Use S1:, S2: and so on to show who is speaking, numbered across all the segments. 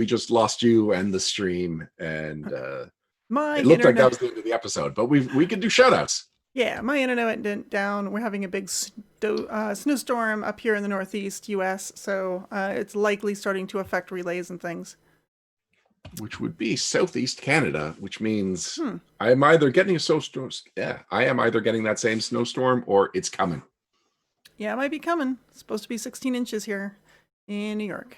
S1: we just lost you and the stream, and
S2: My
S1: it looked like that
S2: internet.
S1: was the end of the episode. But we can do shout outs.
S2: Yeah, my internet went down. We're having a big snowstorm up here in the Northeast U.S., so it's likely starting to affect relays and things.
S1: Which would be Southeast Canada, which means
S2: Hmm.
S1: I am either getting a snowstorm. Yeah, I am either getting that same snowstorm or it's coming.
S2: Yeah, it might be coming. It's supposed to be 16 inches here in New York.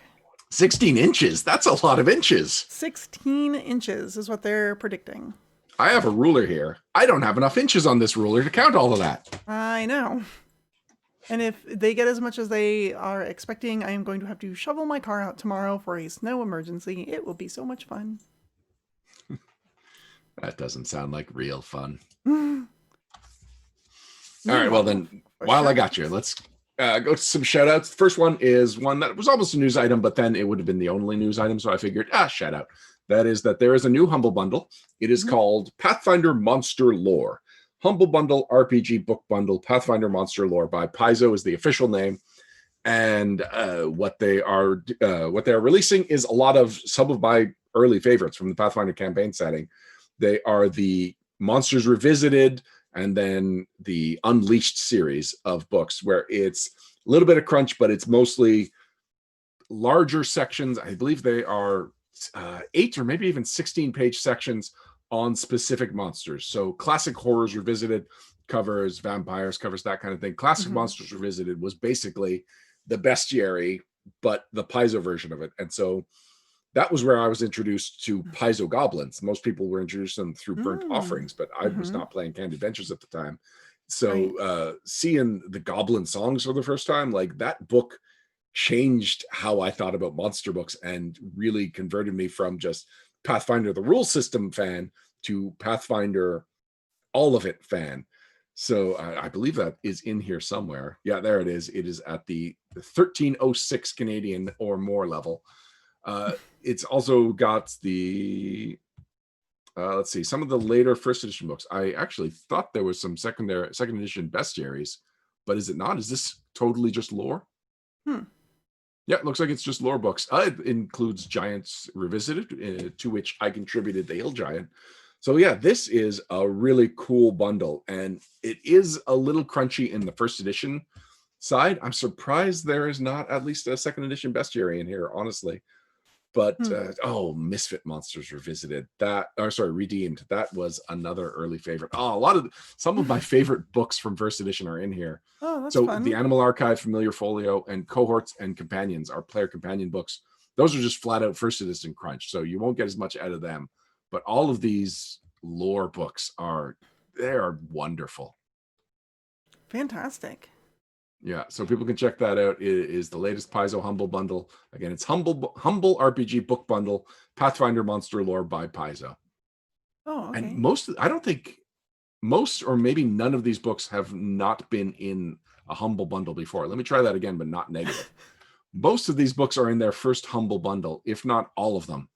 S1: 16 inches. That's a lot of inches.
S2: 16 inches is what they're predicting.
S1: I have a ruler here. I don't have enough inches on this ruler to count all of that.
S2: I know. And if they get as much as they are expecting, I am going to have to shovel my car out tomorrow for a snow emergency. It will be so much fun.
S1: That doesn't sound like real fun.
S2: Meanwhile,
S1: All right, well then,
S2: for
S1: while I
S2: shout
S1: got you,
S2: outs.
S1: let's go to some shout outs. The first one is one that was almost a news item, but then it would have been the only news item. So I figured, shout out. That is that there is a new Humble Bundle. It is
S2: Mhm.
S1: called Pathfinder Monster Lore. Humble Bundle RPG Book Bundle Pathfinder Monster Lore by Paizo is the official name. And what they are releasing is a lot of some of my early favorites from the Pathfinder campaign setting. They are the Monsters Revisited and then the Unleashed series of books, where it's a little bit of crunch, but it's mostly larger sections. I believe they are 8 or maybe even 16-page sections on specific monsters. So classic horrors revisited covers vampires, covers that kind of thing. Classic
S2: Mhm.
S1: monsters revisited was basically the bestiary, but the Paizo version of it. And so that was where I was introduced to Paizo goblins. Most people were introduced to them through Burnt
S2: Mm.
S1: Offerings, but I was
S2: Mhm.
S1: not playing Canned Adventures at the time.
S2: Right.
S1: So seeing the goblin songs for the first time, like that book changed how I thought about monster books and really converted me from just Pathfinder the rule system fan to Pathfinder all of it fan. So I believe that is in here somewhere. Yeah, there it is. It is at the 1306 Canadian or more level. It's also got the let's see, some of the later first edition books. I actually thought there was some second edition bestiaries, but is it not? Is this totally just lore?
S2: Hmm.
S1: Yeah, it looks like it's just lore books. It includes Giants Revisited, to which I contributed the Hill Giant. So yeah, this is a really cool bundle, and it is a little crunchy in the first edition side. I'm surprised there is not at least a second edition bestiary in here, honestly. But
S2: Hmm.
S1: Misfit Monsters Revisited, that, or sorry, Redeemed, that was another early favorite. Oh, a lot of some of my favorite books from first edition are in here.
S2: Oh, that's
S1: So the
S2: fun.
S1: Animal Archive, Familiar Folio, and Cohorts and Companions are player companion books. Those are just flat out first edition crunch, so you won't get as much out of them. But all of these lore books they are wonderful.
S2: Fantastic.
S1: Yeah, so people can check that out. It is the latest Paizo Humble Bundle. Again, it's Humble RPG Book Bundle, Pathfinder Monster Lore by Paizo.
S2: Oh,
S1: And
S2: okay.
S1: I don't think most or maybe none of these books have not been in a Humble Bundle before. Let me try that again, but not negative. Most of these books are in their first Humble Bundle, if not all of them.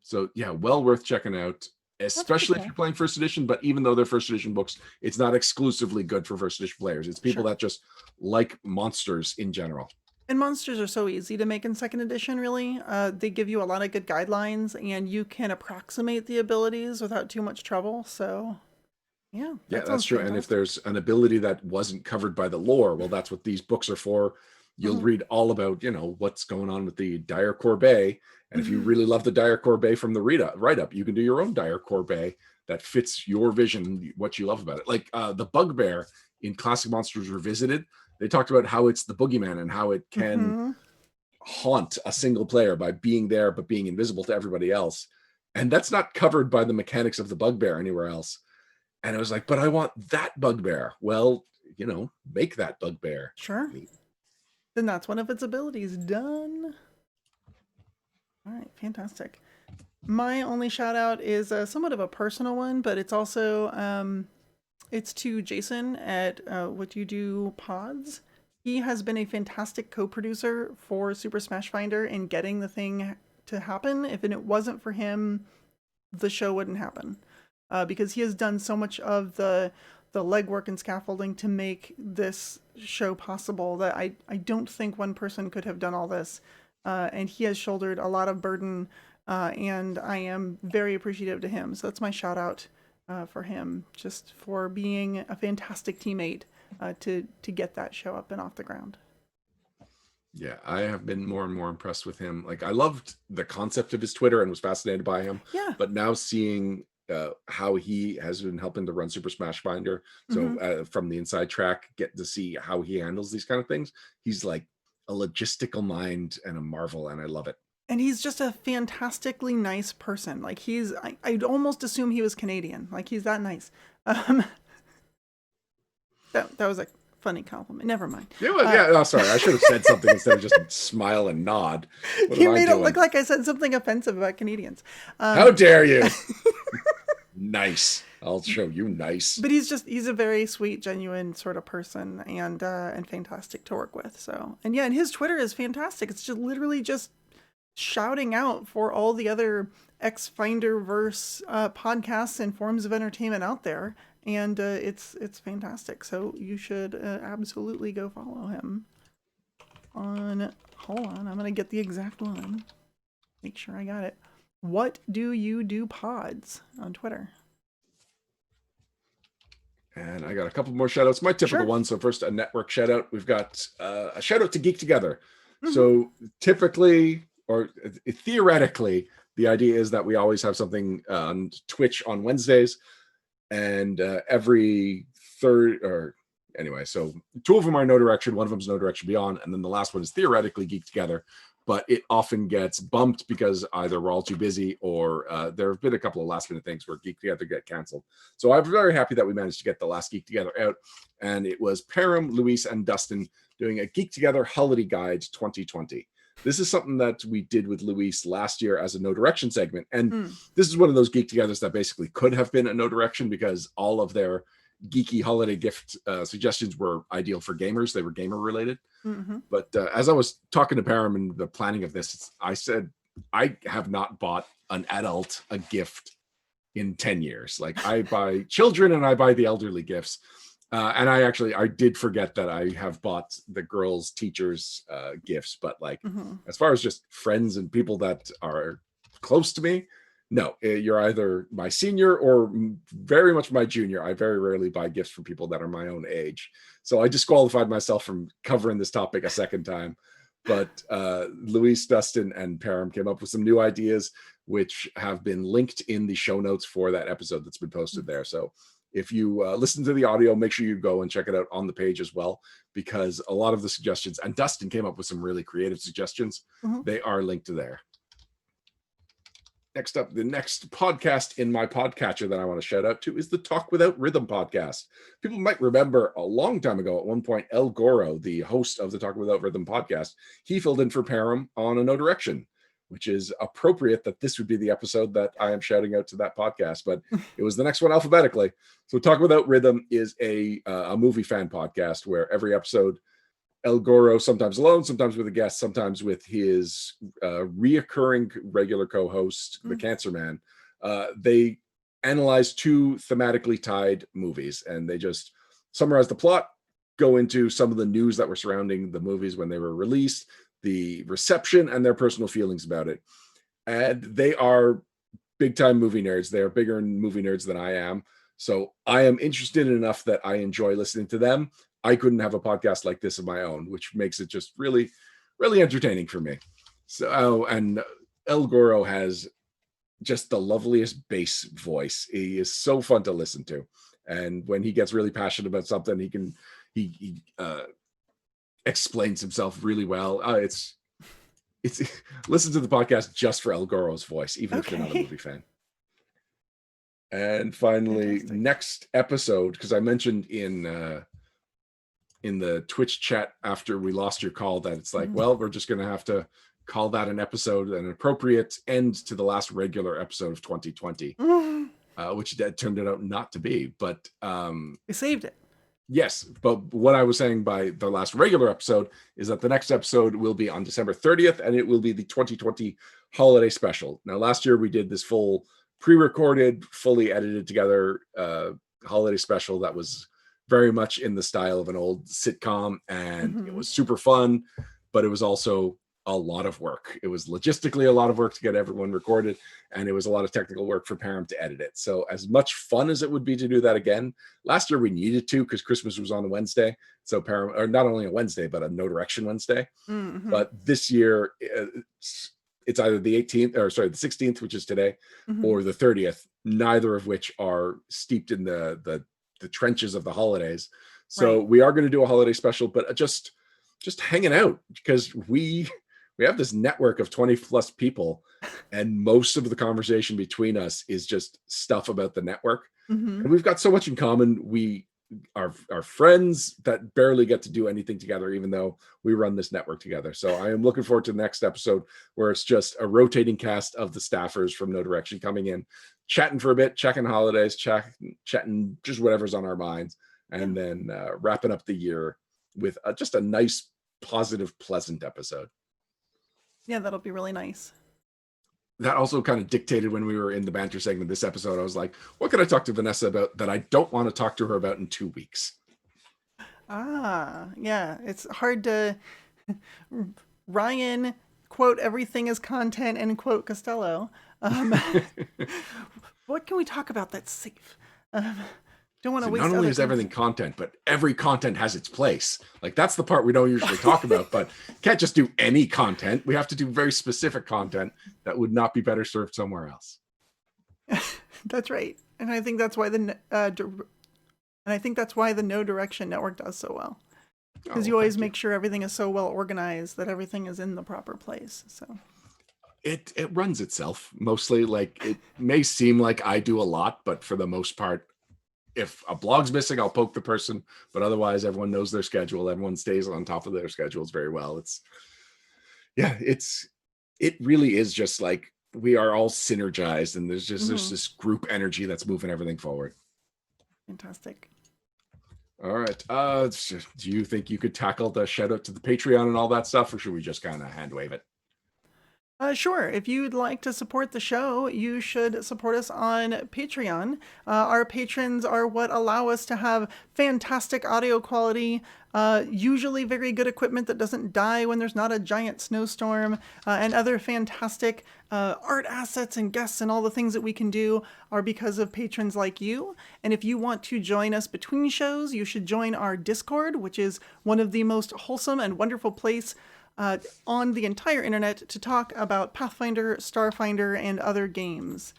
S1: So yeah, well worth checking out,
S2: That's pretty
S1: especially if
S2: cool.
S1: you're playing first edition. But even though they're first edition books, it's not exclusively good for first edition players. It's people
S2: Sure.
S1: that just like monsters in general.
S2: And monsters are so easy to make in second edition, really. They give you a lot of good guidelines, and you can approximate the abilities without too much trouble. So, yeah,
S1: Yeah,
S2: that
S1: that's
S2: sounds
S1: true. And if
S2: fantastic.
S1: there's an ability that wasn't covered by the lore, well, that's what these books are for. You'll
S2: Hmm.
S1: read all about, what's going on with the Dire Corbeil. And if you really love the Dire Corbeil from the write up, you can do your own Dire Corbeil that fits your vision, what you love about it. Like the Bugbear in Classic Monsters Revisited, they talked about how it's the boogeyman and how it can
S2: Hmm.
S1: haunt a single player by being there but being invisible to everybody else. And that's not covered by the mechanics of the Bugbear anywhere else. And I was like, but I want that bugbear. Well, make that bugbear.
S2: Sure. Then that's one of its abilities. Done. All right, fantastic. My only shout out is somewhat of a personal one, but it's also it's to Jason at What You Do Pods. He has been a fantastic co-producer for Super Smash Finder in getting the thing to happen. If it wasn't for him, the show wouldn't happen because he has done so much of the legwork and scaffolding to make this show possible that I don't think one person could have done all this. and he has shouldered a lot of burden, and I am very appreciative to him. So that's my shout out for him, just for being a fantastic teammate to get that show up and off the ground.
S1: Yeah, I have been more and more impressed with him. Like, I loved the concept of his Twitter and was fascinated by him.
S2: Yeah.
S1: But now seeing how he has been helping to run Super Smash Finder, so from the inside track, get to see how he handles these kind of things. He's like a logistical mind and a marvel, and I love it.
S2: And he's just a fantastically nice person. Like I'd almost assume he was Canadian. Like he's that nice. That was a funny compliment. Never mind.
S1: Sorry. I should have said something instead of just smile and nod.
S2: You made it look like I said something offensive about Canadians.
S1: How dare you? Nice. I'll show you nice.
S2: But he's a very sweet, genuine sort of person, and fantastic to work with. So, and his Twitter is fantastic. It's just literally just shouting out for all the other X-Finder-verse podcasts and forms of entertainment out there. And it's fantastic. So you should absolutely go follow him. Hold on, I'm going to get the exact one. Make sure I got it. What do you do pods on Twitter?
S1: And I got a couple more shout outs, my typical ones. So first, a network shout out. We've got a shout out to Geek Together. So typically, or theoretically, the idea is that we always have something on Twitch on Wednesdays, and every third, or anyway, so two of them are No Direction, one of them is No Direction Beyond, and then the last one is theoretically Geek Together, but it often gets bumped because either we're all too busy or there have been a couple of last minute things where Geek Together get canceled. So I'm very happy that we managed to get the last Geek Together out, and it was Param, Luis, and Dustin doing a Geek Together Holiday Guide 2020. This is something that we did with Luis last year as a No Direction segment. And this is one of those Geek Togethers that basically could have been a No Direction because all of their geeky holiday gift suggestions were ideal for gamers. They were gamer related. But as I was talking to Param in the planning of this, I said, I have not bought an adult a gift in 10 years. Like, I buy children and I buy the elderly gifts. And I did forget that I have bought the girls' teachers gifts, but like as far as just friends and people that are close to me, no, you're either my senior or very much my junior. I very rarely buy gifts from people that are my own age. So I disqualified myself from covering this topic a second time. But Luis, Dustin, and Param came up with some new ideas, which have been linked in the show notes for that episode that's been posted there. So if you listen to the audio, make sure you go and check it out on the page as well, because a lot of the suggestions, and Dustin came up with some really creative suggestions, they are linked to there. Next up, the next podcast in my podcatcher that I want to shout out to is the Talk Without Rhythm podcast. People might remember a long time ago, at one point, El Goro, the host of the Talk Without Rhythm podcast, he filled in for Param on a No Direction, which is appropriate that this would be the episode that I am shouting out to that podcast, but it was the next one alphabetically. So Talk Without Rhythm is a movie fan podcast where every episode, El Goro, sometimes alone, sometimes with a guest, sometimes with his reoccurring regular co-host, the Cancer Man, they analyze two thematically tied movies, and they just summarize the plot, go into some of the news that were surrounding the movies when they were released, the reception, and their personal feelings about it. And they are big time movie nerds. They are bigger movie nerds than I am. So I am interested enough that I enjoy listening to them. I couldn't have a podcast like this of my own, which makes it just really, really entertaining for me. So, and El Goro has just the loveliest bass voice. He is so fun to listen to. And when he gets really passionate about something, he explains himself really well. It's listen to the podcast just for El Goro's voice, even if you're not a movie fan. And finally, next episode, because I mentioned in the Twitch chat after we lost your call that it's like, well, we're just going to have to call that an episode, an appropriate end to the last regular episode of 2020, which that turned out not to be. But
S2: we saved it.
S1: Yes, but what I was saying by the last regular episode is that the next episode will be on December 30th, and it will be the 2020 holiday special. Now, last year we did this full pre-recorded, fully edited together holiday special that was very much in the style of an old sitcom, and it was super fun, but it was also a lot of work. It was logistically a lot of work to get everyone recorded, and it was a lot of technical work for Param to edit it. So as much fun as it would be to do that again, last year we needed to because Christmas was on a Wednesday. So Param, or not only a Wednesday, but a No Direction Wednesday.
S2: Mm-hmm.
S1: But this year it's either the 18th, or sorry, the 16th, which is today, or the 30th, neither of which are steeped in the trenches of the holidays. So we are going to do a holiday special, but just hanging out, because we have this network of 20 plus people, and most of the conversation between us is just stuff about the network. And we've got so much in common. We are friends that barely get to do anything together, even though we run this network together. So I am looking forward to the next episode, where it's just a rotating cast of the staffers from No Direction coming in, chatting for a bit, checking holidays, chatting just whatever's on our minds, and then wrapping up the year with just a nice, positive, pleasant episode.
S2: Yeah, that'll be really nice.
S1: That also kind of dictated when we were in the banter segment this episode. I was like, what can I talk to Vanessa about that I don't want to talk to her about in 2 weeks?
S2: Yeah, it's hard to Ryan, quote, everything is content, and quote, Costello. What can we talk about that's safe? Don't want to waste.
S1: Not only is everything content, but every content has its place. Like, that's the part we don't usually talk about, but can't just do any content. We have to do very specific content that would not be better served somewhere else.
S2: That's right. And I think that's why the No Direction Network does so well. Because you always make sure everything is so well organized that everything is in the proper place. So
S1: it runs itself mostly. Like, it may seem like I do a lot, but for the most part, if a blog's missing, I'll poke the person, but otherwise everyone knows their schedule. Everyone stays on top of their schedules very well. It really is just like we are all synergized, and there's this group energy that's moving everything forward.
S2: Fantastic.
S1: All right. Do you think you could tackle the shout out to the Patreon and all that stuff, or should we just kind of hand wave it?
S2: Sure. If you'd like to support the show, you should support us on Patreon. Our patrons are what allow us to have fantastic audio quality, usually very good equipment that doesn't die when there's not a giant snowstorm, and other fantastic art assets and guests, and all the things that we can do are because of patrons like you. And if you want to join us between shows, you should join our Discord, which is one of the most wholesome and wonderful place on the entire internet to talk about Pathfinder, Starfinder, and other games.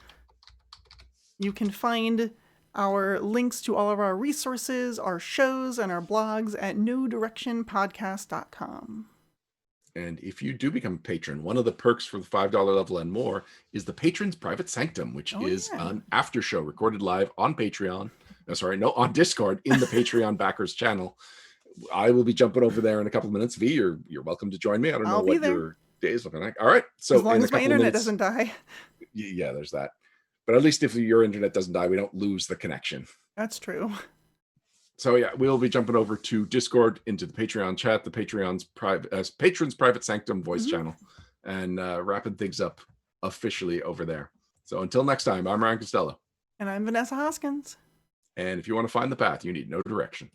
S2: You can find our links to all of our resources, our shows, and our blogs at nodirectionpodcast.com.
S1: And if you do become a patron, one of the perks for the $5 level and more is the Patron's Private Sanctum, which is an after show recorded live on Patreon. On Discord in the Patreon backers channel. I will be jumping over there in a couple of minutes. V, you're welcome to join me. I don't know what your day is looking like. All right. So
S2: as long as my internet doesn't die.
S1: Yeah, there's that. But at least if your internet doesn't die, we don't lose the connection.
S2: That's true.
S1: So yeah, we'll be jumping over to Discord, into the Patreon chat, the Patron's Private Sanctum voice channel, and wrapping things up officially over there. So until next time, I'm Ryan Costello.
S2: And I'm Vanessa Hoskins.
S1: And if you want to find the path, you need no direction.